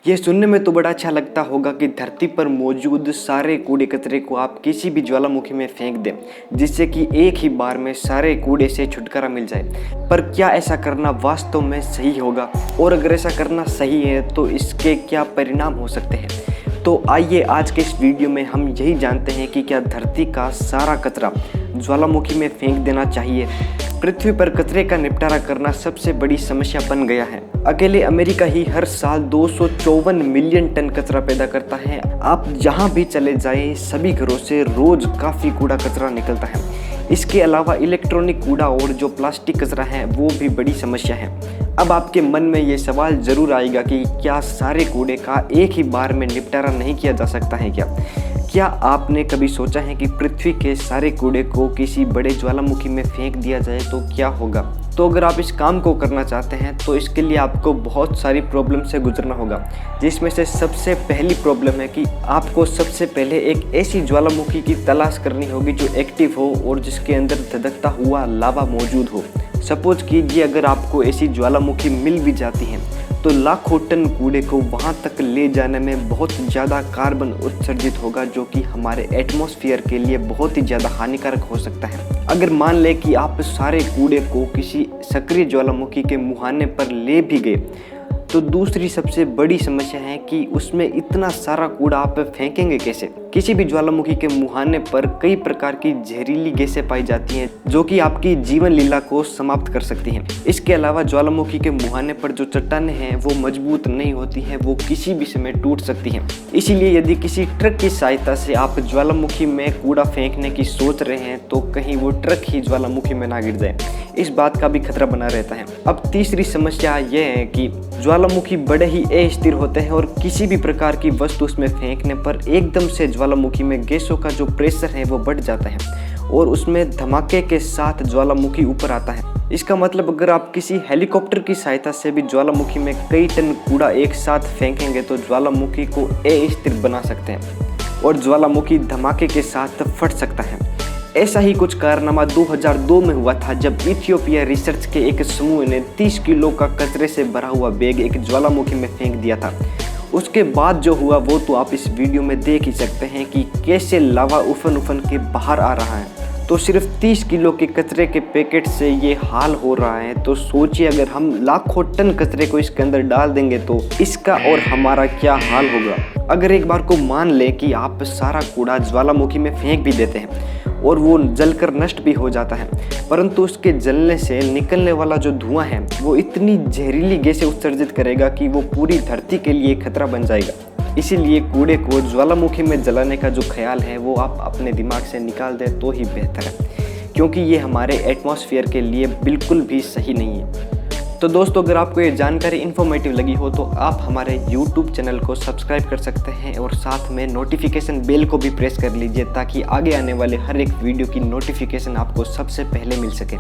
ये सुनने में तो बड़ा अच्छा लगता होगा कि धरती पर मौजूद सारे कूड़े कचरे को आप किसी भी ज्वालामुखी में फेंक दें, जिससे कि एक ही बार में सारे कूड़े से छुटकारा मिल जाए। पर क्या ऐसा करना वास्तव में सही होगा? और अगर ऐसा करना सही है तो इसके क्या परिणाम हो सकते हैं? तो आइए आज के इस वीडियो में हम यही जानते हैं कि क्या धरती का सारा कचरा ज्वालामुखी में फेंक देना चाहिए। पृथ्वी पर कचरे का निपटारा करना सबसे बड़ी समस्या बन गया है। अकेले अमेरिका ही हर साल 254 मिलियन टन कचरा पैदा करता है। आप जहां भी चले जाएं, सभी घरों से रोज काफ़ी कूड़ा कचरा निकलता है। इसके अलावा इलेक्ट्रॉनिक कूड़ा और जो प्लास्टिक कचरा है वो भी बड़ी समस्या है। अब आपके मन में ये सवाल ज़रूर आएगा कि क्या सारे कूड़े का एक ही बार में निपटारा नहीं किया जा सकता है क्या आपने कभी सोचा है कि पृथ्वी के सारे कूड़े को किसी बड़े ज्वालामुखी में फेंक दिया जाए तो क्या होगा? तो अगर आप इस काम को करना चाहते हैं तो इसके लिए आपको बहुत सारी प्रॉब्लम से गुजरना होगा, जिसमें से सबसे पहली प्रॉब्लम है कि आपको सबसे पहले एक ऐसी ज्वालामुखी की तलाश करनी होगी जो एक्टिव हो और जिसके अंदर धधकता हुआ लावा मौजूद हो। सपोज कीजिए अगर आपको ऐसी ज्वालामुखी मिल भी जाती है तो लाखों टन कूड़े को वहां तक ले जाने में बहुत ज़्यादा कार्बन उत्सर्जित होगा, जो कि हमारे एटमॉस्फेयर के लिए बहुत ही ज़्यादा हानिकारक हो सकता है। अगर मान लें कि आप सारे कूड़े को किसी सक्रिय ज्वालामुखी के मुहाने पर ले भी गए तो दूसरी सबसे बड़ी समस्या है कि उसमें इतना सारा कूड़ा आप फेंकेंगे कैसे? किसी भी ज्वालामुखी के मुहाने पर कई प्रकार की जहरीली गैसें पाई जाती हैं जो कि आपकी जीवन लीला को समाप्त कर सकती हैं। इसके अलावा ज्वालामुखी के मुहाने पर जो चट्टानें हैं वो मजबूत नहीं होती हैं, वो किसी भी समय टूट सकती हैं। इसीलिए यदि किसी ट्रक की सहायता से आप ज्वालामुखी में कूड़ा फेंकने की सोच रहे हैं तो कहीं वो ट्रक ही ज्वालामुखी में ना गिर जाए, इस बात का भी खतरा बना रहता है। अब तीसरी समस्या यह है कि ज्वालामुखी बड़े ही अस्थिर होते हैं और किसी भी प्रकार की वस्तु उसमें फेंकने पर एकदम से ज्वालामुखी में गैसों का जो प्रेशर है वो बढ़ जाता है और उसमें धमाके के साथ ज्वालामुखी ऊपर आता है। इसका मतलब अगर आप किसी हेलीकॉप्टर की सहायता से भी ज्वालामुखी में कई टन कूड़ा एक साथ फेंकेंगे तो ज्वालामुखी को अस्थिर बना सकते हैं और ज्वालामुखी धमाके के साथ फट सकता है। ऐसा ही कुछ कारनामा 2002 में हुआ था जब इथियोपिया रिसर्च के एक समूह ने 30 किलो का कचरे से भरा हुआ बैग एक ज्वालामुखी में फेंक दिया था। उसके बाद जो हुआ वो तो आप इस वीडियो में देख ही सकते हैं कि कैसे लावा उफन के बाहर आ रहा है। तो सिर्फ 30 किलो के कचरे के पैकेट से ये हाल हो रहा है, तो सोचिए अगर हम लाखों टन कचरे को इसके अंदर डाल देंगे तो इसका और हमारा क्या हाल होगा। अगर एक बार को मान ले कि आप सारा कूड़ा ज्वालामुखी में फेंक भी देते हैं और वो जलकर नष्ट भी हो जाता है, परंतु उसके जलने से निकलने वाला जो धुआं है वो इतनी जहरीली गैसें उत्सर्जित करेगा कि वो पूरी धरती के लिए खतरा बन जाएगा। इसीलिए कूड़े को ज्वालामुखी में जलाने का जो ख्याल है वो आप अपने दिमाग से निकाल दें तो ही बेहतर है, क्योंकि ये हमारे एटमॉस्फेयर के लिए बिल्कुल भी सही नहीं है। तो दोस्तों, अगर आपको ये जानकारी इन्फॉर्मेटिव लगी हो तो आप हमारे YouTube चैनल को सब्सक्राइब कर सकते हैं और साथ में नोटिफिकेशन बेल को भी प्रेस कर लीजिए ताकि आगे आने वाले हर एक वीडियो की नोटिफिकेशन आपको सबसे पहले मिल सके।